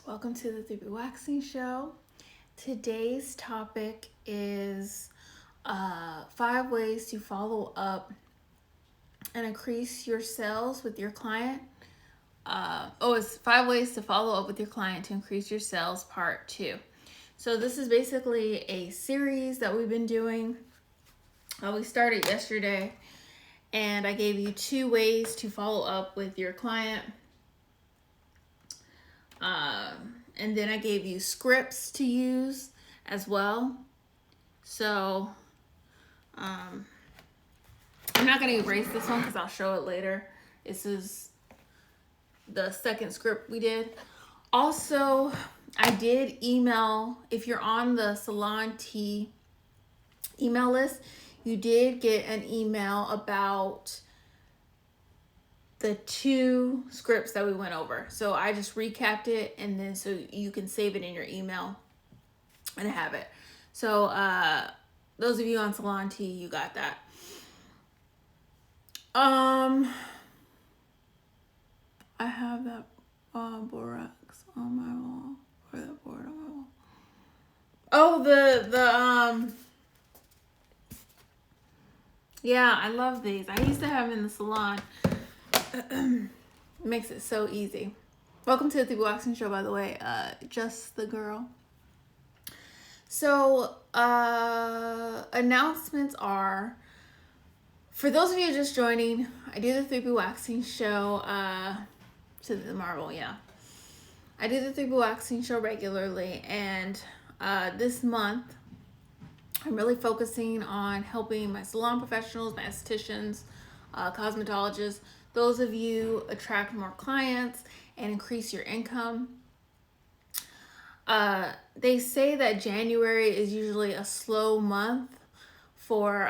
Welcome to the 3B Waxing Show. Today's topic is 5 ways to follow up and increase your sales with your client. It's 5 ways to follow up with your client to increase your sales, part 2. So this is basically a series that we've been doing. We started yesterday, and I gave you 2 ways to follow up with your client. And then I gave you scripts to use as well. So I'm not going to erase this one because I'll show it later. This is the second script we did. Also, I did email, if you're on the Salon T email list, you did get an email about the 2 scripts that we went over. So I just recapped it, and then so you can save it in your email and have it. So those of you on Salon T, you got that. I have that borax on my wall, or that board on my wall. Oh, yeah, I love these. I used to have them in the salon. It makes it so easy. Welcome to the 3B Waxing Show, by the way. Just the girl. So, announcements are, for those of you just joining, I do the 3B Waxing Show, to the Marvel, yeah. I do the 3B Waxing Show regularly, and this month, I'm really focusing on helping my salon professionals, my estheticians, cosmetologists, those of you attract more clients and increase your income. They say that January is usually a slow month for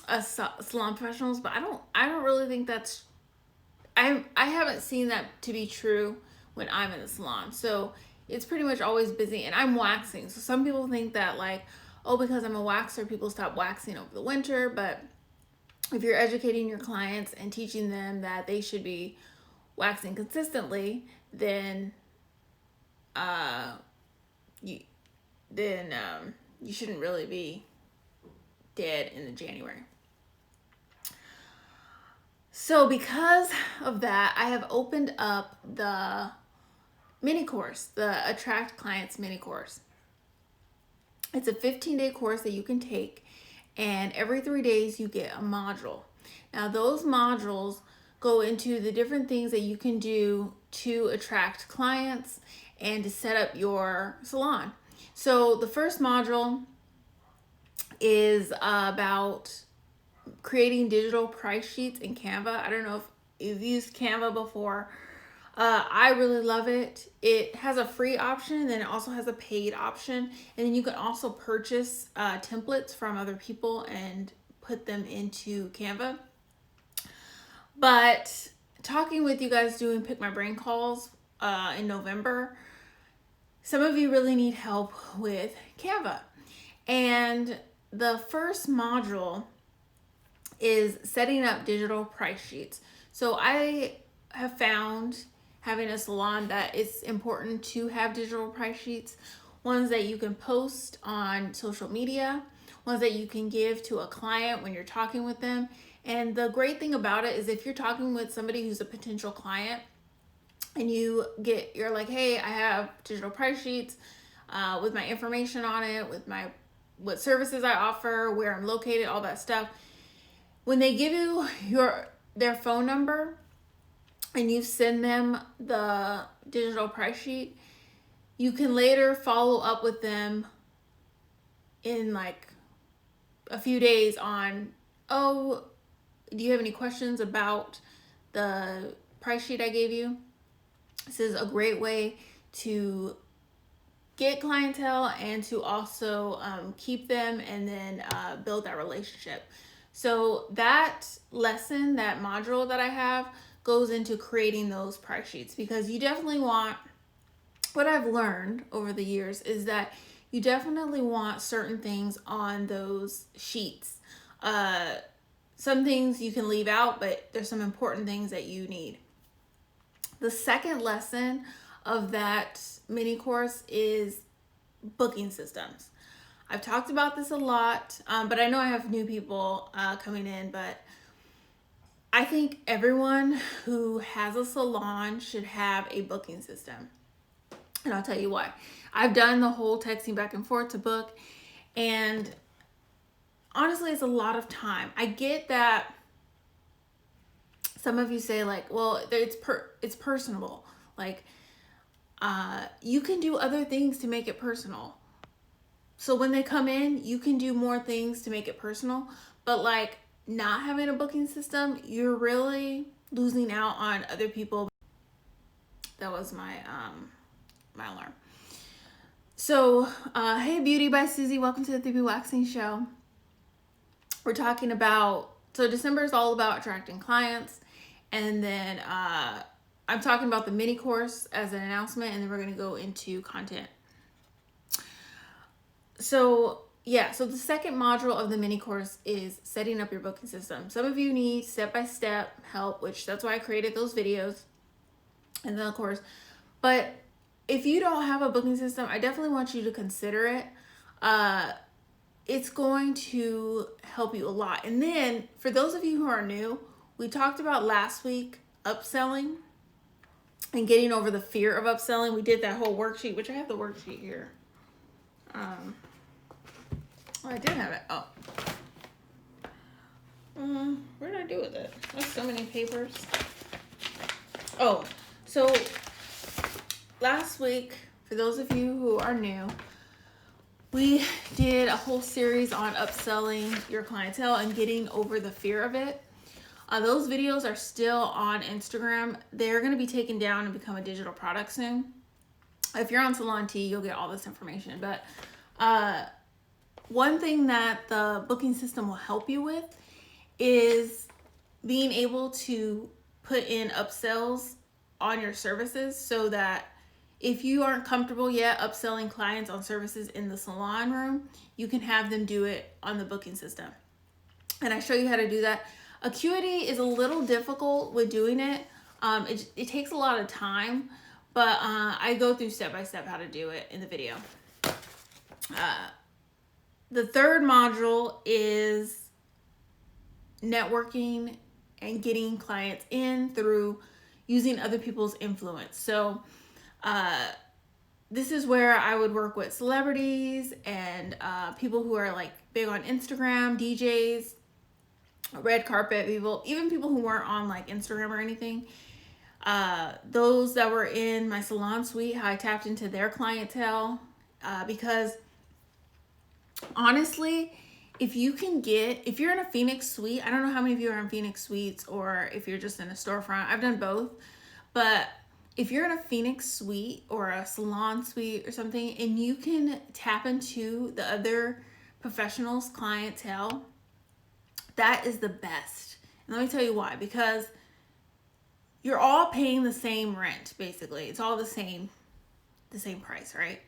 us salon professionals, but I don't really think that's, I haven't seen that to be true when I'm in the salon. So it's pretty much always busy, and I'm waxing. So some people think that, like, oh, because I'm a waxer, people stop waxing over the winter. But if you're educating your clients and teaching them that they should be waxing consistently, then you shouldn't really be dead in the January. So because of that, I have opened up the mini course, the Attract Clients mini course. It's a 15-day course that you can take, and every 3 days you get a module. Now those modules go into the different things that you can do to attract clients and to set up your salon. So the first module is about creating digital price sheets in Canva. I don't know if you've used Canva before. I really love it. It has a free option, and then it also has a paid option. And then you can also purchase templates from other people and put them into Canva. But talking with you guys doing Pick My Brain calls in November, some of you really need help with Canva. And the first module is setting up digital price sheets. So I have found, having a salon, that it's important to have digital price sheets, ones that you can post on social media, ones that you can give to a client when you're talking with them. And the great thing about it is, if you're talking with somebody who's a potential client and you're like, hey, I have digital price sheets with my information on it, with what services I offer, where I'm located, all that stuff. When they give you their phone number and you send them the digital price sheet, you can later follow up with them in like a few days on, oh, do you have any questions about the price sheet I gave you? This is a great way to get clientele and to also keep them, and then build that relationship. So that lesson, that module that I have, goes into creating those price sheets, because you definitely want, what I've learned over the years is that you definitely want certain things on those sheets. Some things you can leave out, but there's some important things that you need. The second lesson of that mini course is booking systems. I've talked about this a lot, but I know I have new people coming in, but I think everyone who has a salon should have a booking system. And I'll tell you why. I've done the whole texting back and forth to book, and honestly, it's a lot of time. I get that some of you say like, well, it's personable. Like, you can do other things to make it personal. So when they come in, you can do more things to make it personal. But like not having a booking system, you're really losing out on other people. That was my my alarm. So, hey Beauty by Susie, welcome to the 3P Waxing Show. We're talking about, so December is all about attracting clients. And then I'm talking about the mini course as an announcement, and then we're going to go into content. So yeah, so the second module of the mini course is setting up your booking system. Some of you need step-by-step help, which that's why I created those videos and then of course. But if you don't have a booking system, I definitely want you to consider it. It's going to help you a lot. And then for those of you who are new, we talked about last week upselling and getting over the fear of upselling. We did that whole worksheet, which I have the worksheet here. Oh, I did have it. Oh. Where did I do with it? There's so many papers. Oh, so last week, for those of you who are new, we did a whole series on upselling your clientele and getting over the fear of it. Those videos are still on Instagram. They're going to be taken down and become a digital product soon. If you're on Salon T, you'll get all this information. But one thing that the booking system will help you with is being able to put in upsells on your services, so that if you aren't comfortable yet upselling clients on services in the salon room, you can have them do it on the booking system. And I show you how to do that. Acuity is a little difficult with doing it. It takes a lot of time, but I go through step by step how to do it in the video. The third module is networking and getting clients in through using other people's influence. So this is where I would work with celebrities and people who are like big on Instagram, DJs, red carpet people, even people who weren't on like Instagram or anything. Those that were in my salon suite, how I tapped into their clientele, because honestly, if you're in a Phoenix suite, I don't know how many of you are in Phoenix suites or if you're just in a storefront. I've done both. But if you're in a Phoenix suite or a salon suite or something, and you can tap into the other professionals' clientele, that is the best. And let me tell you why. Because you're all paying the same rent, basically. It's all the same price, right?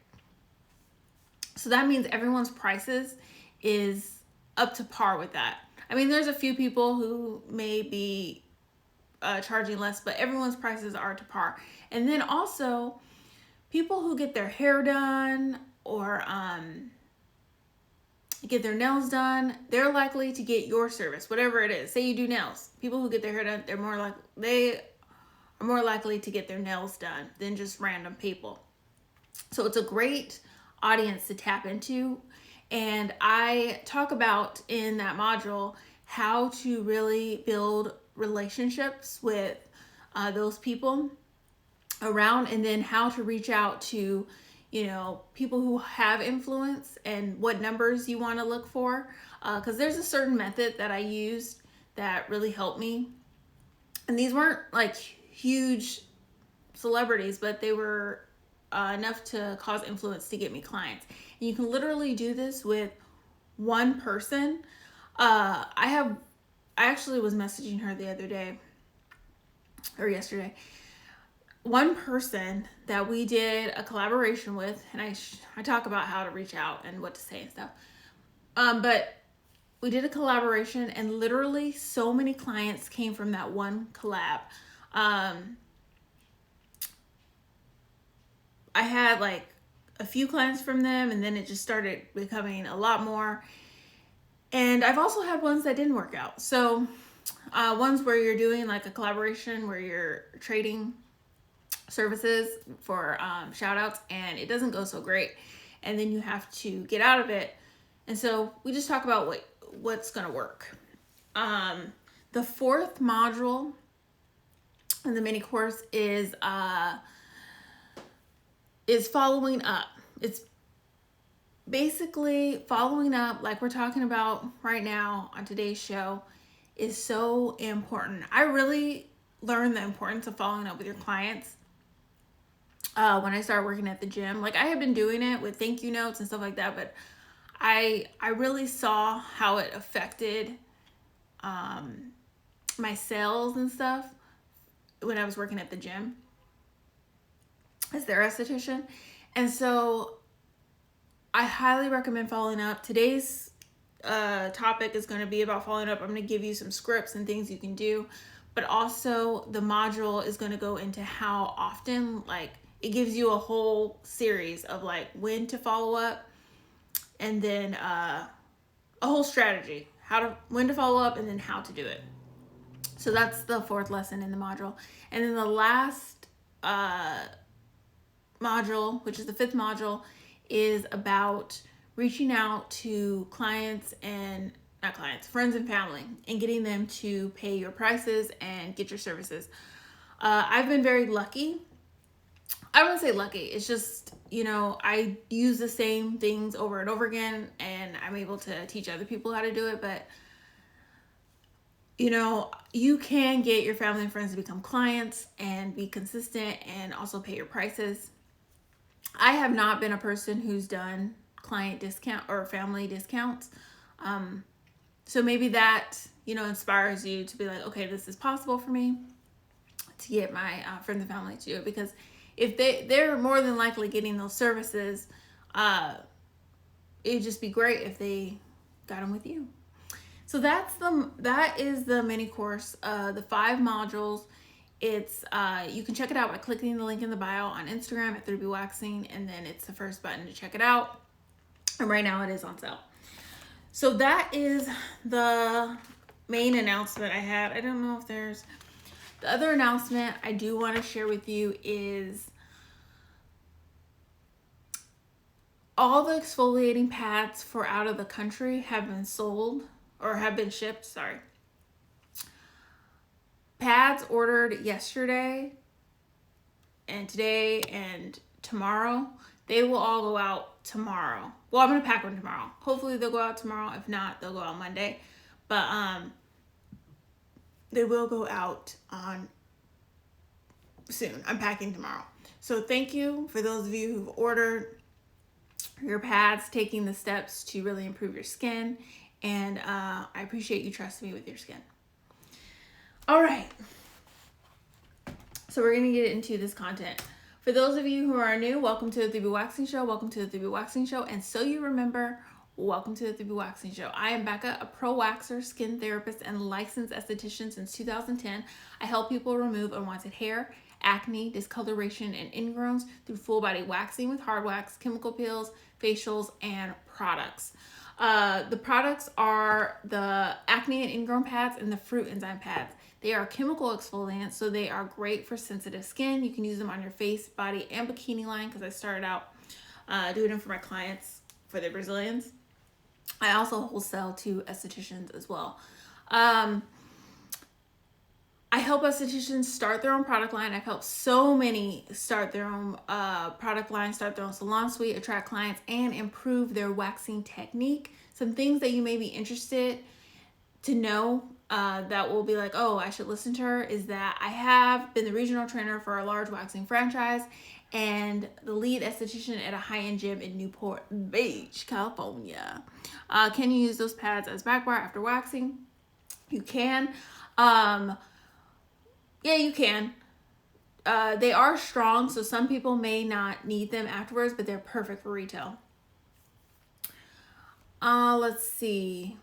So that means everyone's prices is up to par with that. I mean, there's a few people who may be charging less, but everyone's prices are to par. And then also, people who get their hair done or get their nails done, they're likely to get your service, whatever it is. Say you do nails. People who get their hair done, they are more likely to get their nails done than just random people. So it's a great audience to tap into. And I talk about in that module how to really build relationships with those people around, and then how to reach out to, people who have influence and what numbers you want to look for. Because there's a certain method that I used that really helped me. And these weren't like huge celebrities, but they were enough to cause influence to get me clients. And you can literally do this with one person. I actually was messaging her the other day or yesterday. One person that we did a collaboration with, and I talk about how to reach out and what to say and stuff. But we did a collaboration, and literally so many clients came from that one collab. I had like a few clients from them, and then it just started becoming a lot more. And I've also had ones that didn't work out. So ones where you're doing like a collaboration where you're trading services for shout outs, and it doesn't go so great, and then you have to get out of it. And so we just talk about what's going to work. The fourth module in the mini course is following up. It's basically following up, like we're talking about right now on today's show, is so important. I really learned the importance of following up with your clients when I started working at the gym. Like, I had been doing it with thank you notes and stuff like that, but I really saw how it affected my sales and stuff when I was working at the gym as their esthetician. And so I highly recommend following up. Today's topic is going to be about following up. I'm going to give you some scripts and things you can do, but also the module is going to go into how often. Like, it gives you a whole series of like when to follow up, and then a whole strategy, when to follow up, and then how to do it. So that's the fourth lesson in the module. And then the last module, which is the fifth module, is about reaching out to friends and family, and getting them to pay your prices and get your services. I've been very lucky. I wouldn't say lucky. It's just, I use the same things over and over again, and I'm able to teach other people how to do it. But, you can get your family and friends to become clients and be consistent and also pay your prices. I have not been a person who's done client discount or family discounts. So maybe that, inspires you to be like, okay, this is possible for me to get my friends and family to do it. Because if they're more than likely getting those services, it'd just be great if they got them with you. So that is the mini course, the 5 modules. It's you can check it out by clicking the link in the bio on Instagram at 3B Waxing, and then it's the first button to check it out. And right now it is on sale. So that is the main announcement I had. I don't know if there's the other announcement I do want to share with you is all the exfoliating pads for out of the country have been sold or have been shipped. Sorry. Pads ordered yesterday and today and tomorrow, they will all go out tomorrow. Well, I'm going to pack one tomorrow. Hopefully they'll go out tomorrow. If not, they'll go out Monday. But they will go out on soon. I'm packing tomorrow. So thank you for those of you who've ordered your pads, taking the steps to really improve your skin. And I appreciate you trusting me with your skin. All right. So we're going to get into this content. For those of you who are new, welcome to the 3B Waxing Show. Welcome to the 3B Waxing Show. And so you remember, welcome to the 3B Waxing Show. I am Becca, a pro waxer, skin therapist, and licensed esthetician since 2010. I help people remove unwanted hair, acne, discoloration, and ingrowns through full body waxing with hard wax, chemical peels, facials, and products. The products are the acne and ingrown pads and the fruit enzyme pads. They are chemical exfoliants, so they are great for sensitive skin. You can use them on your face, body, and bikini line, because I started out doing them for my clients, for the Brazilians. I also wholesale to estheticians as well. I help estheticians start their own product line. I've helped so many start their own product line, start their own salon suite, attract clients, and improve their waxing technique. Some things that you may be interested to know that will be like, oh, I should listen to her, is that I have been the regional trainer for a large waxing franchise and the lead esthetician at a high-end gym in Newport Beach, California. Can you use those pads as back bar after waxing? You can. Yeah, you can. They are strong, so some people may not need them afterwards, but they're perfect for retail. Let's see.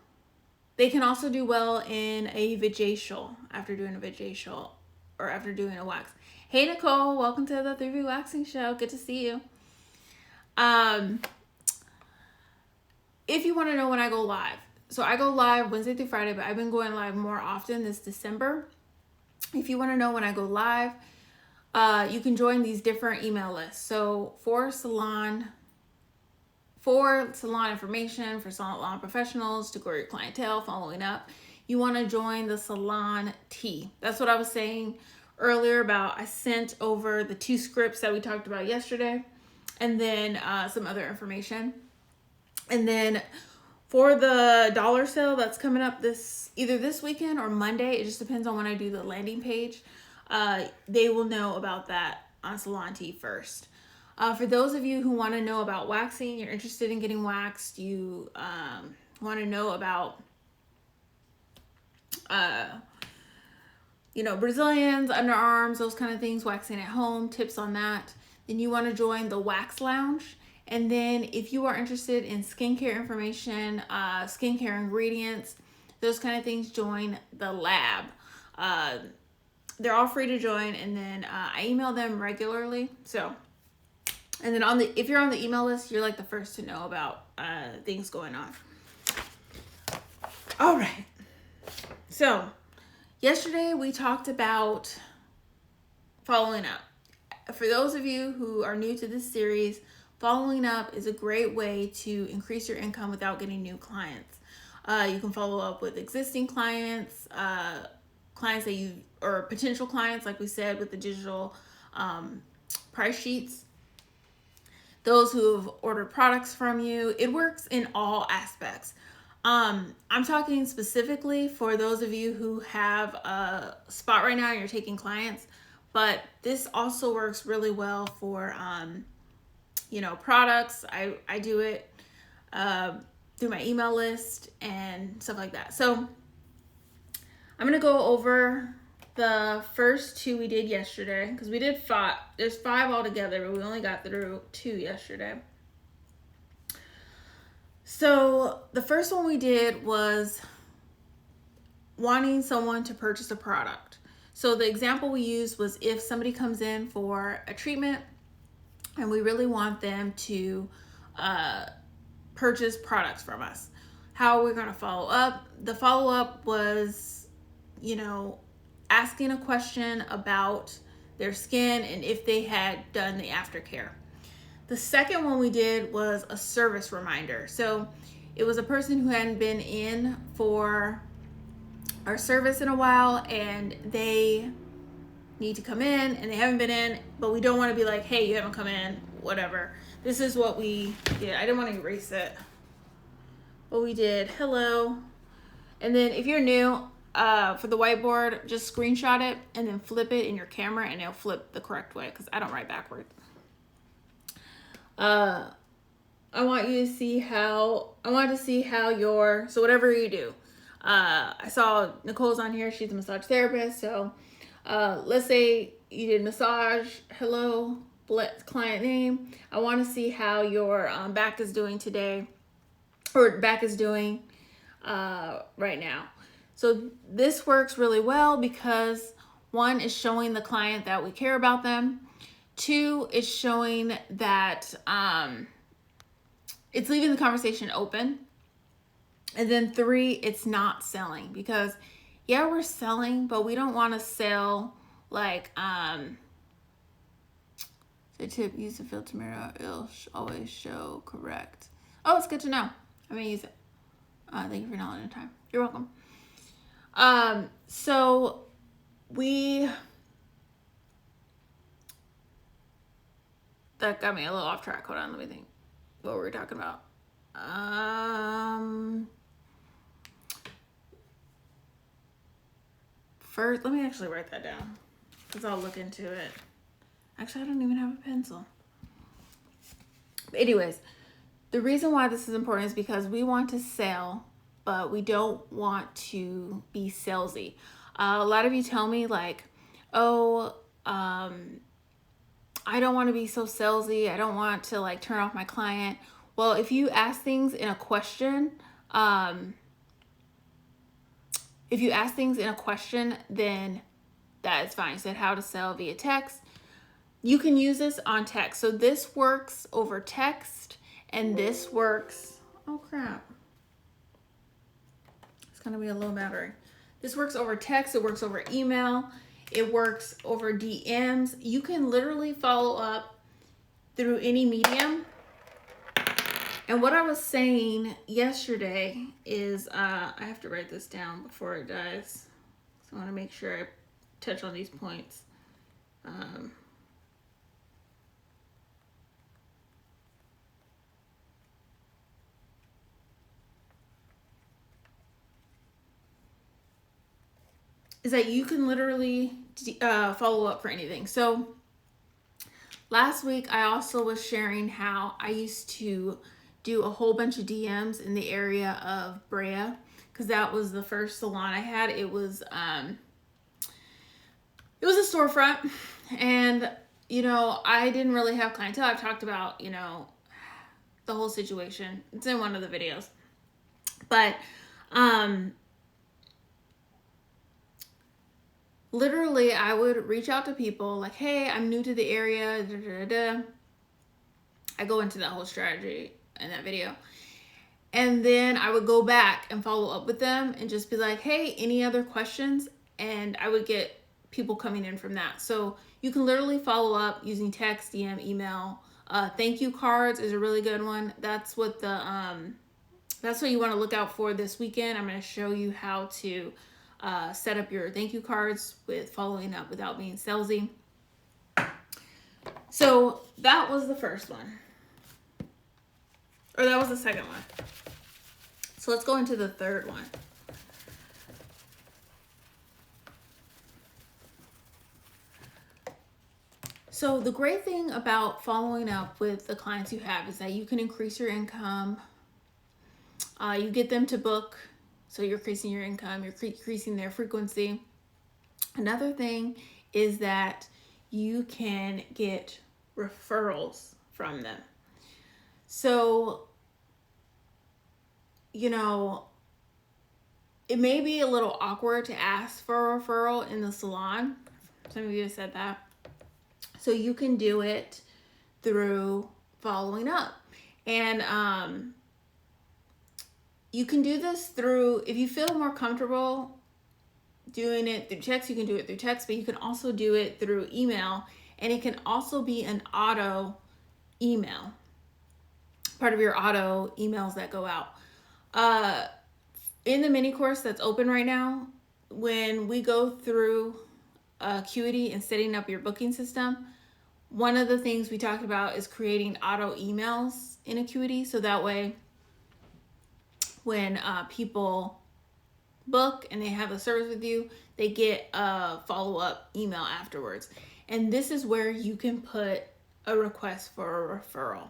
They can also do well in a vajacial, after doing a vajacial or after doing a wax. Hey Nicole, welcome to the 3V Waxing Show. Good to see you. If you want to know when I go live, so I go live Wednesday through Friday, but I've been going live more often this December. If you want to know when I go live, you can join these different email lists. So for salon information, for salon professionals, to grow your clientele, following up, you want to join the Salon T. That's what I was saying earlier about. I sent over the 2 scripts that we talked about yesterday, and then some other information. And then for the dollar sale that's coming up either this weekend or Monday, it just depends on when I do the landing page. They will know about that on Salon T first. For those of you who want to know about waxing, you're interested in getting waxed, you want to know about Brazilians, underarms, those kind of things, waxing at home, tips on that, then you want to join the Wax Lounge. And then if you are interested in skincare information, skincare ingredients, those kind of things, join the lab. They're all free to join, and then I email them regularly. So, and then if you're on the email list, you're like the first to know about things going on. All right. So, yesterday we talked about following up. For those of you who are new to this series, following up is a great way to increase your income without getting new clients. You can follow up with existing clients, clients or potential clients, like we said, with the digital price sheets. Those who have ordered products from you. It works in all aspects. I'm talking specifically for those of you who have a spot right now and you're taking clients, but this also works really well for, products. I do it through my email list and stuff like that. So I'm going to go over the first 2 we did yesterday, because we did 5. There's 5 altogether, but we only got through 2 yesterday. So the first one we did was wanting someone to purchase a product. So the example we used was if somebody comes in for a treatment and we really want them to purchase products from us. How are we going to follow up? The follow-up was, asking a question about their skin and if they had done the aftercare. The second one we did was a service reminder. So it was a person who hadn't been in for our service in a while, and they need to come in and they haven't been in, but we don't want to be like, hey, you haven't come in, whatever. This is what we did. I didn't want to erase it, but we did hello. And then if you're new, for the whiteboard, just screenshot it and then flip it in your camera, and it'll flip the correct way, because I don't write backwards. I want to see how so whatever you do, I saw Nicole's on here. She's a massage therapist. So, let's say you did massage, hello, client name. I want to see how your back is doing today, or back is doing, right now. So this works really well because 1 is showing the client that we care about them. 2 is showing that it's leaving the conversation open. And then 3, it's not selling, because yeah, we're selling, but we don't want to sell like the tip, use the filter mirror, it'll always show correct. Oh, it's good to know. I'm gonna use it. Thank you for knowledge and time. You're welcome. So that got me a little off track. Hold on, let me think. What were we talking about? First, let me actually write that down, because I'll look into it. Actually, I don't even have a pencil. But anyways, the reason why this is important is because we want to sell, but we don't want to be salesy. A lot of you tell me like, oh, I don't want to be so salesy. I don't want to like turn off my client. Well, if you ask things in a question, then that is fine. You said how to sell via text. you can use this on text. So this works over text, and this works, oh crap, it's gonna be a low battery. This works over text, it works over email, it works over DMs. You can literally follow up through any medium. And what I was saying yesterday is, I have to write this down before it dies. So I want to make sure I touch on these points. Is that you can literally follow up for anything. So last week I also was sharing how I used to do a whole bunch of DMs in the area of Brea, because that was the first salon I had. It was a storefront, and you know, I didn't really have clientele. I've talked about, you know, the whole situation. It's in one of the videos. But literally I would reach out to people like, hey, I'm new to the area, da, da, da, da. I go into that whole strategy in that video. And then I would go back and follow up with them and just be like, hey, any other questions? And I would get people coming in from that. So you can literally follow up using text, DM, email. Thank you cards is a really good one. That's what you want to look out for this weekend. I'm going to show you how to set up your thank you cards with following up without being salesy. So that was the first one. Or that was the second one. So let's go into the third one. So the great thing about following up with the clients you have is that you can increase your income. You get them to book, so you're increasing your income, you're increasing their frequency. Another thing is that you can get referrals from them. So, you know, it may be a little awkward to ask for a referral in the salon. Some of you have said that. So you can do it through following up. And you can do this through, if you feel more comfortable doing it through text, you can do it through text, but you can also do it through email. And it can also be an auto email, part of your auto emails that go out. In the mini course that's open right now, when we go through Acuity and setting up your booking system, one of the things we talked about is creating auto emails in Acuity. So that way, when people book and they have a service with you, they get a follow-up email afterwards. And this is where you can put a request for a referral.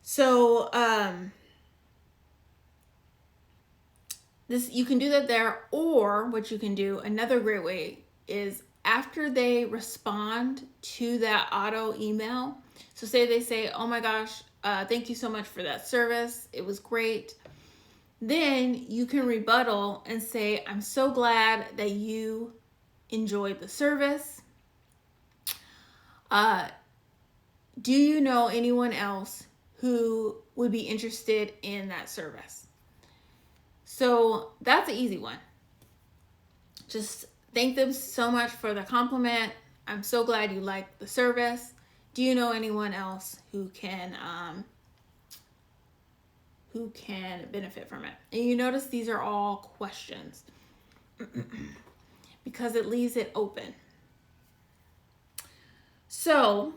So you can do that there, or what you can do, another great way is after they respond to that auto email. So say they say, oh my gosh, thank you so much for that service. It was great. Then you can rebuttal and say, I'm so glad that you enjoyed the service. Do you know anyone else who would be interested in that service? So that's an easy one. Just thank them so much for the compliment. I'm so glad you liked the service. Do you know anyone else who can benefit from it? And you notice these are all questions because it leaves it open. So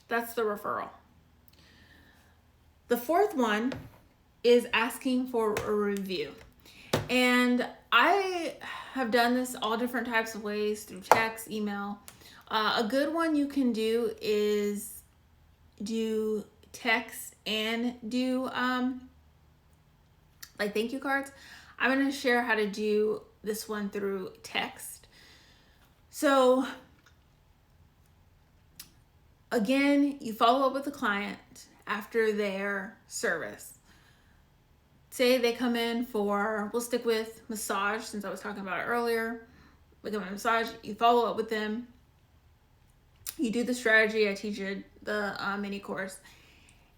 that's the referral. The fourth one is asking for a review. And I have done this all different types of ways, through text, email. A good one you can do is do text and do like thank you cards. I'm going to share how to do this one through text. So again, you follow up with the client after their service. Say they come in for, we'll stick with massage since I was talking about it earlier. like a massage, you follow up with them, you do the strategy I teach you the mini course,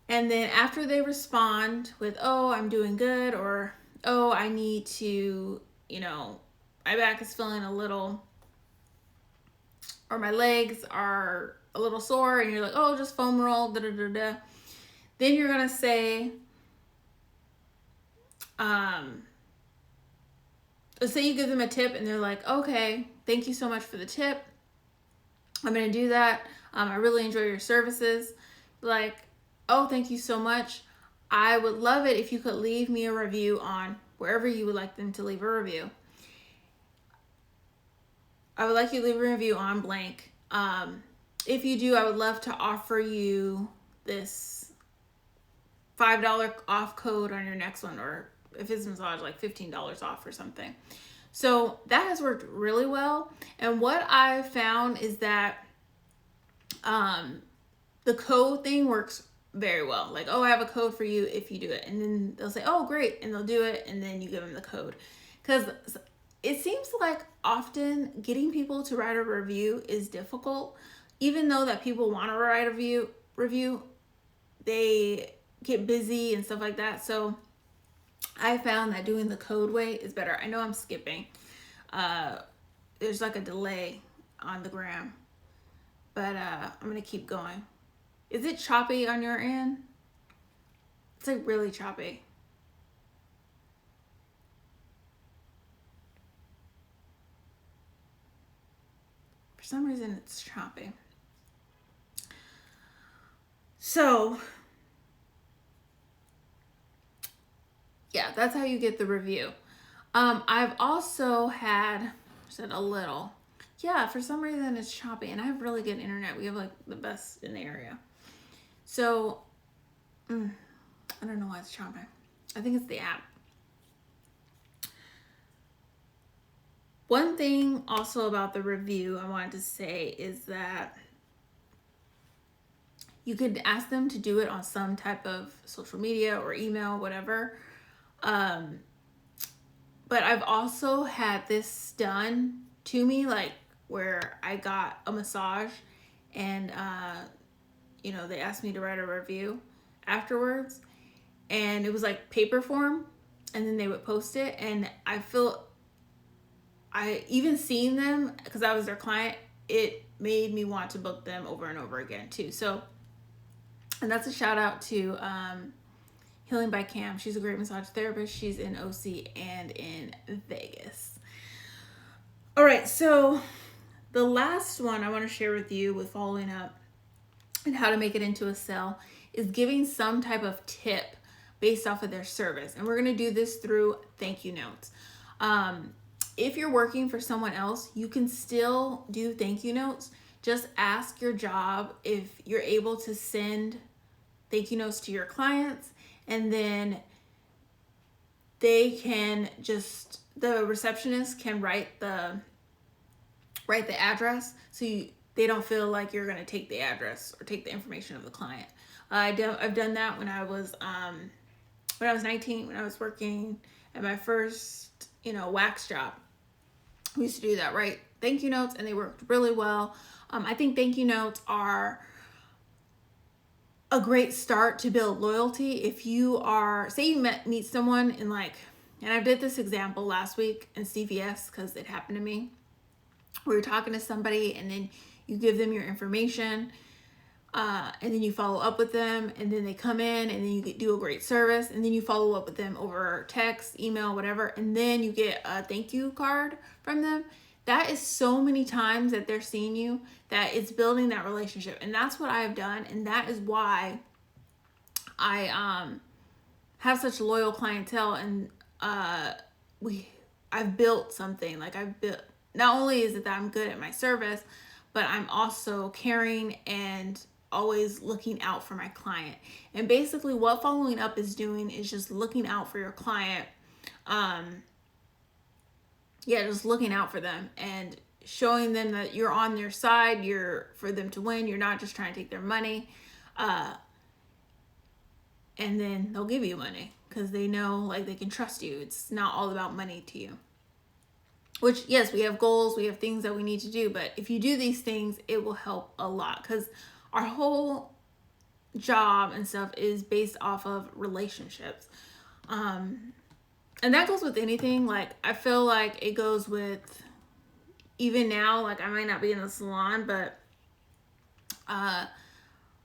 and then after they respond with, oh, I'm doing good, or oh, I need to, my back is feeling a little, or my legs are a little sore, and you're like, oh, just foam roll, da da da da. Then you're gonna say, let's say you give them a tip, and they're like, okay, thank you so much for the tip. I'm gonna do that. I really enjoy your services. Like, oh, thank you so much. I would love it if you could leave me a review on wherever you would like them to leave a review. I would like you to leave a review on blank. If you do, I would love to offer you this $5 off code on your next one, or if it's massage, like $15 off or something. So that has worked really well. And what I've found is that the code thing works very well. Like, oh, I have a code for you if you do it. And then they'll say, oh, great. And they'll do it. And then you give them the code. Because it seems like often getting people to write a review is difficult. Even though that people want to write a review, they get busy and stuff like that. So I found that doing the code way is better. I know I'm skipping. There's like a delay on the gram. But I'm going to keep going. Is it choppy on your end? It's like really choppy. For some reason, it's choppy. So, yeah, that's how you get the review. I've also had, said a little. Yeah, for some reason it's choppy, and I have really good internet. We have like the best in the area. So, I don't know why it's choppy. I think it's the app. One thing also about the review I wanted to say is that you could ask them to do it on some type of social media or email, whatever. But I've also had this done to me, like where I got a massage and, they asked me to write a review afterwards, and it was like paper form, and then they would post it. And I even seeing them, because I was their client, it made me want to book them over and over again too. So, and that's a shout out to Healing by Cam. She's a great massage therapist. She's in OC and in Vegas. All right, so the last one I want to share with you with following up and how to make it into a sale is giving some type of tip based off of their service. And we're going to do this through thank you notes. If you're working for someone else, you can still do thank you notes. Just ask your job if you're able to send thank you notes to your clients, and then they can the receptionist can write the address, so they don't feel like you're going to take the address or take the information of the client. I've done that when I was 19, when I was working at my first wax job. We used to do that, right? Thank you notes, and they worked really well. I think thank you notes are a great start to build loyalty. If you are, say you meet someone and I did this example last week in CVS because it happened to me. We were talking to somebody, and then you give them your information, and then you follow up with them, and then they come in, and then you do a great service, and then you follow up with them over text, email, whatever, and then you get a thank you card from them. That is so many times that they're seeing you that it's building that relationship. And that's what I have done, and that is why I have such loyal clientele. And I've built something. Not only is it that I'm good at my service, but I'm also caring and always looking out for my client. And basically what following up is doing is just looking out for your client. Just looking out for them and showing them that you're on their side, you're for them to win, you're not just trying to take their money. And then they'll give you money because they know they can trust you. It's not all about money to you. which, yes, we have goals, we have things that we need to do, but if you do these things, it will help a lot, because our whole job and stuff is based off of relationships. And that goes with anything. Like, I feel like it goes with, even now, like, I might not be in the salon, but I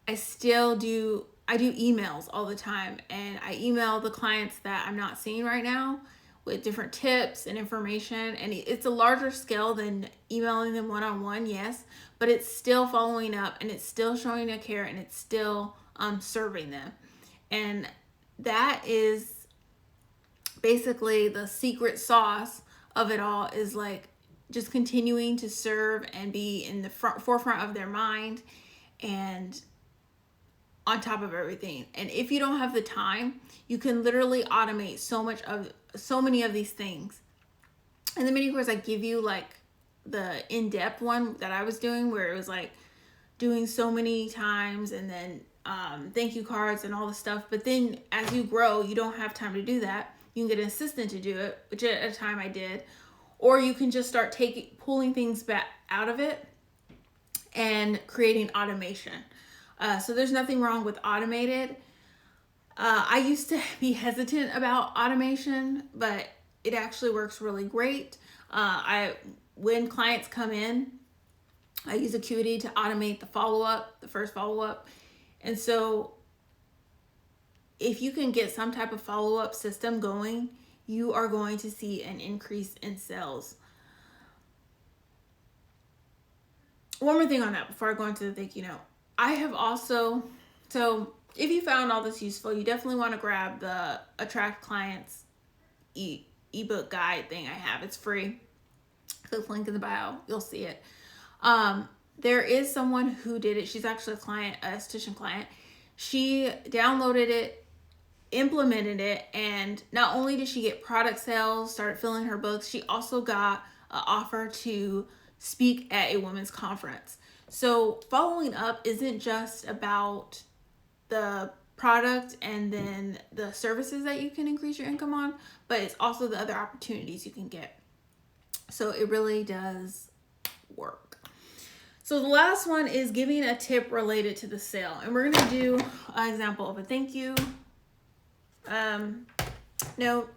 do emails all the time, and I email the clients that I'm not seeing right now with different tips and information. And it's a larger scale than emailing them one-on-one, yes, but it's still following up, and it's still showing a care, and it's still serving them. And that is basically the secret sauce of it all, is like just continuing to serve and be in the forefront of their mind and on top of everything. And if you don't have the time, you can literally automate so many of these things. And the mini course, I give you like the in-depth one that I was doing, where it was like doing so many times, and then thank you cards and all the stuff. But then as you grow, you don't have time to do that. You can get an assistant to do it, which at a time I did. Or you can just start pulling things back out of it and creating automation. So there's nothing wrong with automated. I used to be hesitant about automation, but it actually works really great. When clients come in, I use Acuity to automate the first follow-up. And so if you can get some type of follow-up system going, you are going to see an increase in sales. One more thing on that before I go into the thank you note. I have also, so if you found all this useful, you definitely want to grab the Attract Clients ebook guide thing I have. It's free. Click the link in the bio. You'll see it. There is someone who did it. She's actually a esthetician client. She downloaded it, implemented it, and not only did she get product sales, started filling her books, she also got an offer to speak at a women's conference. So following up isn't just about the product and then the services that you can increase your income on, but it's also the other opportunities you can get. So it really does work. So the last one is giving a tip related to the sale. And we're going to do an example of a thank you note.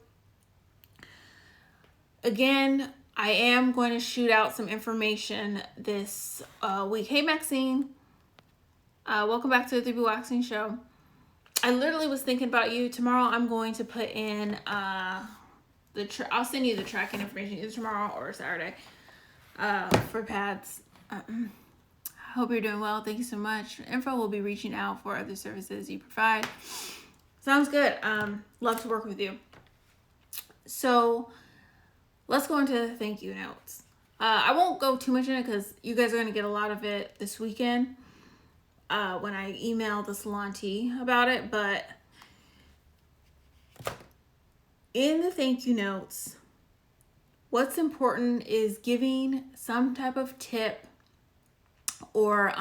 Again, I am going to shoot out some information this week. Hey, Maxine. Welcome back to the 3B Waxing Show. I literally was thinking about you. Tomorrow I'm going to put in I'll send you the tracking information either tomorrow or Saturday for pads. Hope you're doing well. Thank you so much. Info will be reaching out for other services you provide. Sounds good. Love to work with you. So let's go into the thank you notes. I won't go too much in it because you guys are going to get a lot of it this weekend when I email the salon tea about it. But in the thank you notes, what's important is giving some type of tip or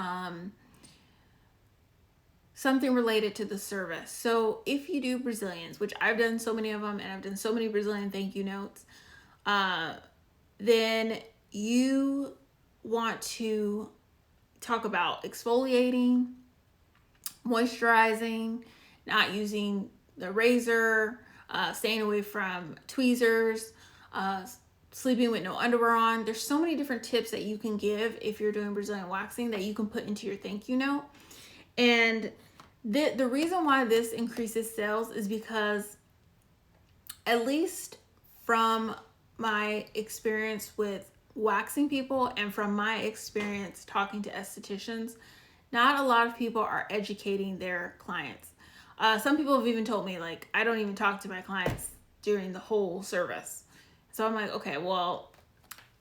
something related to the service. So if you do Brazilians, which I've done so many of them, and I've done so many Brazilian thank you notes, then you want to talk about exfoliating, moisturizing, not using the razor, staying away from tweezers, sleeping with no underwear on. There's so many different tips that you can give if you're doing Brazilian waxing that you can put into your thank you note. And the reason why this increases sales is because, at least from my experience with waxing people and from my experience talking to estheticians, not a lot of people are educating their clients. Some people have even told me, like, I don't even talk to my clients during the whole service. So I'm like, okay, well,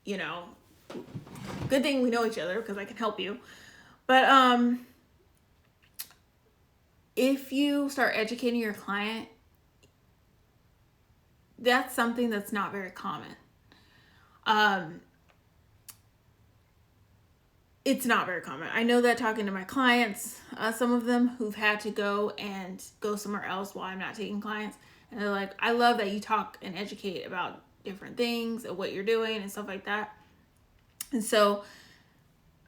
good thing we know each other because I can help you. But if you start educating your client, that's something that's not very common. It's not very common. I know that talking to my clients, some of them who've had to go somewhere else while I'm not taking clients, and they're like, I love that you talk and educate about different things and what you're doing and stuff like that. And so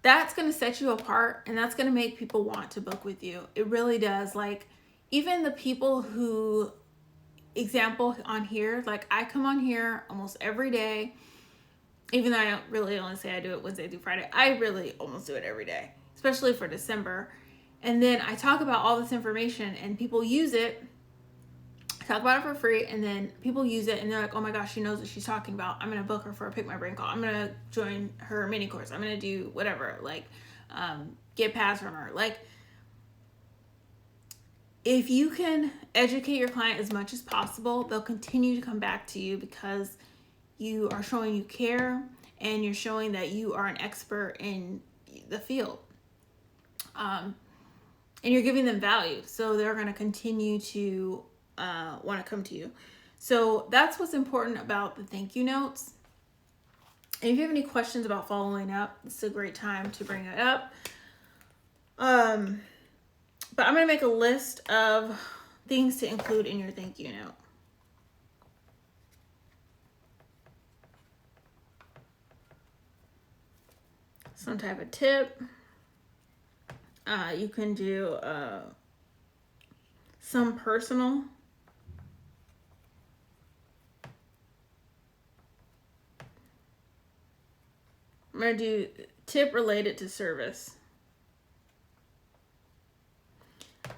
that's going to set you apart, and that's going to make people want to book with you. It really does. Like, even the people who, example on here, like I come on here almost every day, even though I don't really only say I do it Wednesday through Friday. I really almost do it every day, especially for December. And then I talk about all this information and people use it. I talk about it for free, and then people use it and they're like, oh my gosh, she knows what she's talking about. I'm going to book her for a Pick My Brain call. I'm going to join her mini course. I'm going to do whatever, like get pads from her. Like, if you can educate your client as much as possible, they'll continue to come back to you because you are showing you care and you're showing that you are an expert in the field. And you're giving them value. So they're going to continue to want to come to you. So that's what's important about the thank you notes. And if you have any questions about following up, this is a great time to bring it up. But I'm going to make a list of things to include in your thank you note. Some type of tip. You can do some personal. I'm going to do tip related to service.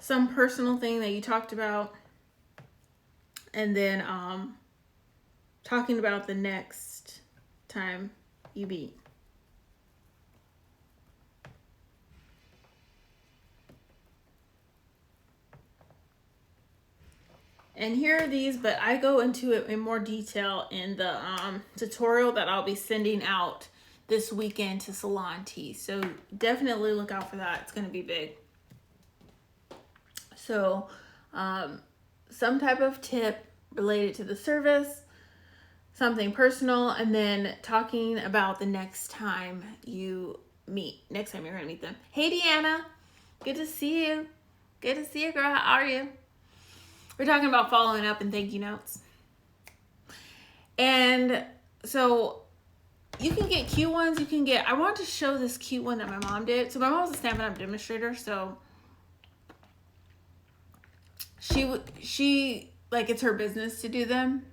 Some personal thing that you talked about. And then talking about the next time you meet. And here are these, but I go into it in more detail in the tutorial that I'll be sending out this weekend to Salon Tea. So definitely look out for that. It's going to be big. So some type of tip related to the service, something personal, and then talking about the next time you meet, next time you're going to meet them. Hey, Deanna. Good to see you. Good to see you, girl. How are you? We're talking about following up and thank you notes. And so you can get cute ones. You can get, I want to show this cute one that my mom did. So my mom's a Stampin' Up! Demonstrator. So she like, it's her business to do them.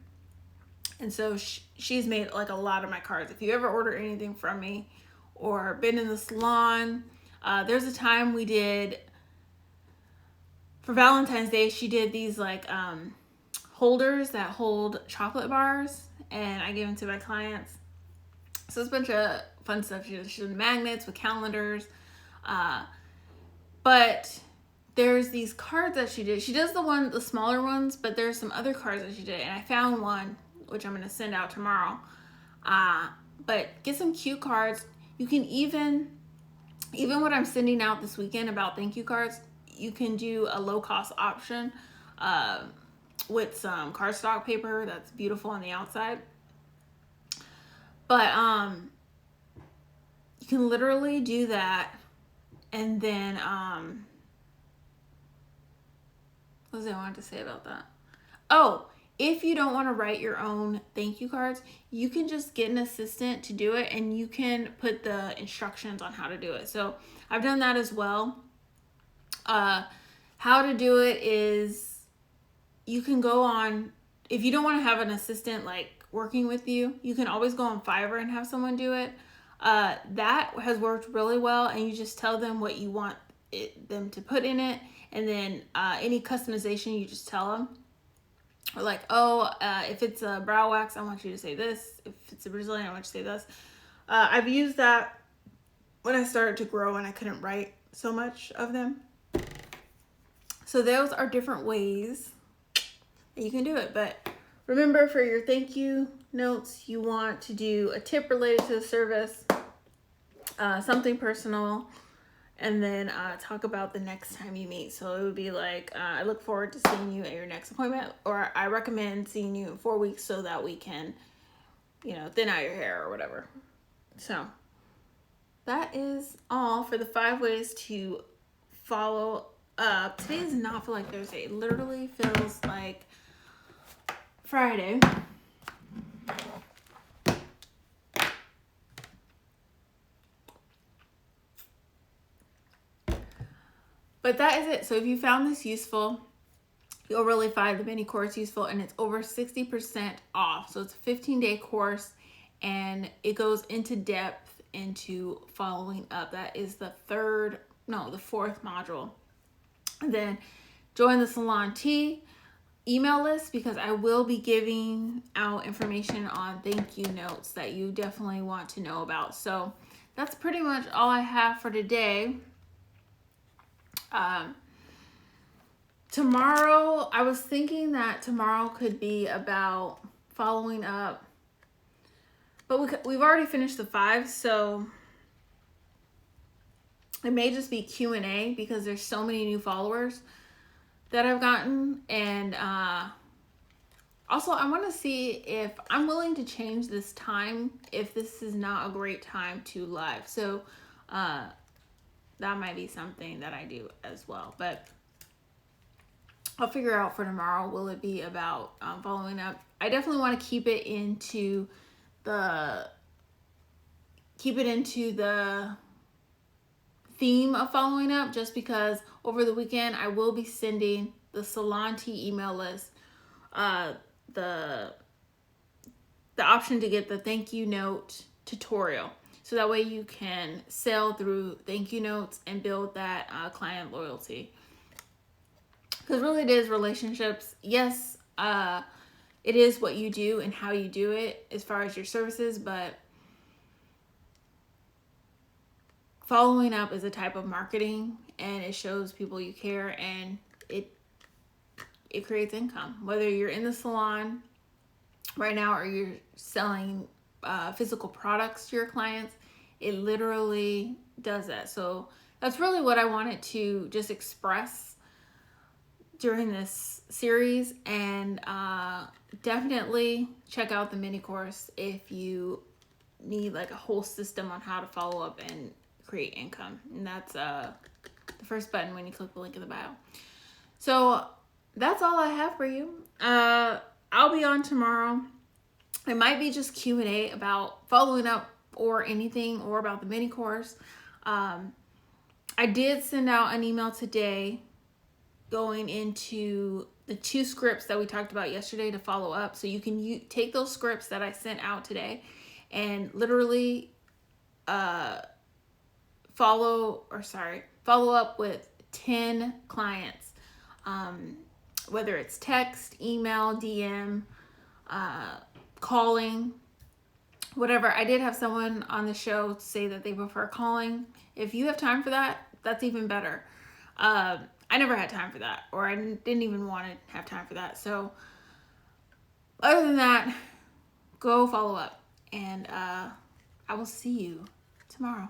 And so she's made like a lot of my cards. If you ever order anything from me or been in the salon, there's a time we did, for Valentine's Day, she did these like holders that hold chocolate bars, and I gave them to my clients. So it's a bunch of fun stuff. She did magnets with calendars. But there's these cards that she did. She does the smaller ones, but there's some other cards that she did. And I found one, which I'm going to send out tomorrow. But get some cute cards. You can even what I'm sending out this weekend about thank you cards, you can do a low-cost option with some cardstock paper that's beautiful on the outside. But you can literally do that, and then what was I wanted to say about that? Oh, if you don't want to write your own thank you cards, you can just get an assistant to do it, and you can put the instructions on how to do it. So I've done that as well. How to do it is, you can go on, if you don't want to have an assistant like working with you, you can always go on Fiverr and have someone do it. That has worked really well, and you just tell them what you want them to put in it, and then any customization you just tell them. Or like, if it's a brow wax, I want you to say this. If it's a Brazilian, I want you to say this. I've used that when I started to grow and I couldn't write so much of them. So those are different ways that you can do it. But remember, for your thank you notes, you want to do a tip related to the service, something personal, and then talk about the next time you meet. So it would be like, I look forward to seeing you at your next appointment, or I recommend seeing you in 4 weeks so that we can, thin out your hair or whatever. So that is all for the 5 ways to follow up. Today does not feel like Thursday. It literally feels like Friday. But that is it. So if you found this useful, you'll really find the mini course useful, and it's over 60% off. So it's a 15-day course, and it goes into depth into following up. That is the fourth module. And then join the Salon T email list, because I will be giving out information on thank you notes that you definitely want to know about. So that's pretty much all I have for today. Tomorrow, I was thinking that tomorrow could be about following up, but we've already finished the 5, so it may just be Q&A because there's so many new followers that I've gotten. And also, I want to see if I'm willing to change this time if this is not a great time to live. So that might be something that I do as well. But I'll figure out for tomorrow, will it be about following up? I definitely want to keep it into the theme of following up, just because over the weekend I will be sending the Salon T email list the option to get the thank you note tutorial, so that way you can sell through thank you notes and build that client loyalty. Because really it is relationships. Yes, it is what you do and how you do it as far as your services, but following up is a type of marketing, and it shows people you care, and it creates income. Whether you're in the salon right now or you're selling physical products to your clients, it literally does that. So that's really what I wanted to just express during this series. And definitely check out the mini course if you need like a whole system on how to follow up and create income. And that's the first button when you click the link in the bio. So that's all I have for you. I'll be on tomorrow. It might be just Q&A about following up or anything, or about the mini course. I did send out an email today going into the 2 scripts that we talked about yesterday to follow up. So you can take those scripts that I sent out today and literally follow up with 10 clients, whether it's text, email, DM, calling, whatever. I did have someone on the show say that they prefer calling. If you have time for that, that's even better. I never had time for that, or I didn't even want to have time for that. So other than that, go follow up, and I will see you tomorrow.